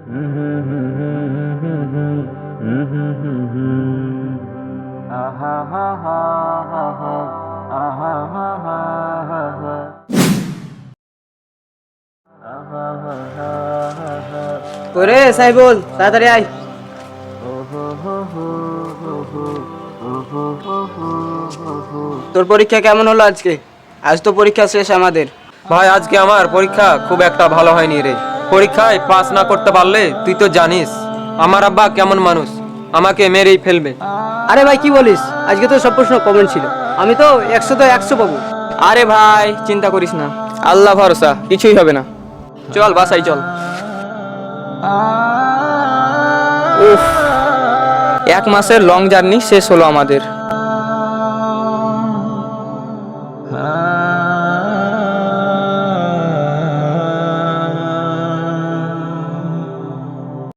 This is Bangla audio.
ওরে সাইবুল, তাড়াতাড়ি আয়। তোর পরীক্ষা কেমন হলো আজকে? আজ তো পরীক্ষা শেষ আমাদের। ভাই, আজকে আমার পরীক্ষা খুব একটা ভালো হয়নি রে। পরীক্ষায় পাস না করতে পারলে তুই তো জানিস আমার আব্বা কেমন মানুষ, আমাকে মেরেই ফেলবে। আরে ভাই, কি বলিস? আজকে তো সব প্রশ্ন কমন ছিল। আমি তো 100 পাবো। আরে ভাই, চিন্তা করিস না, আল্লাহ ভরসা, কিছুই হবে না। চল বাসায় চল। উফ, 1 মাসের লং জার্নি শেষ হলো আমাদের।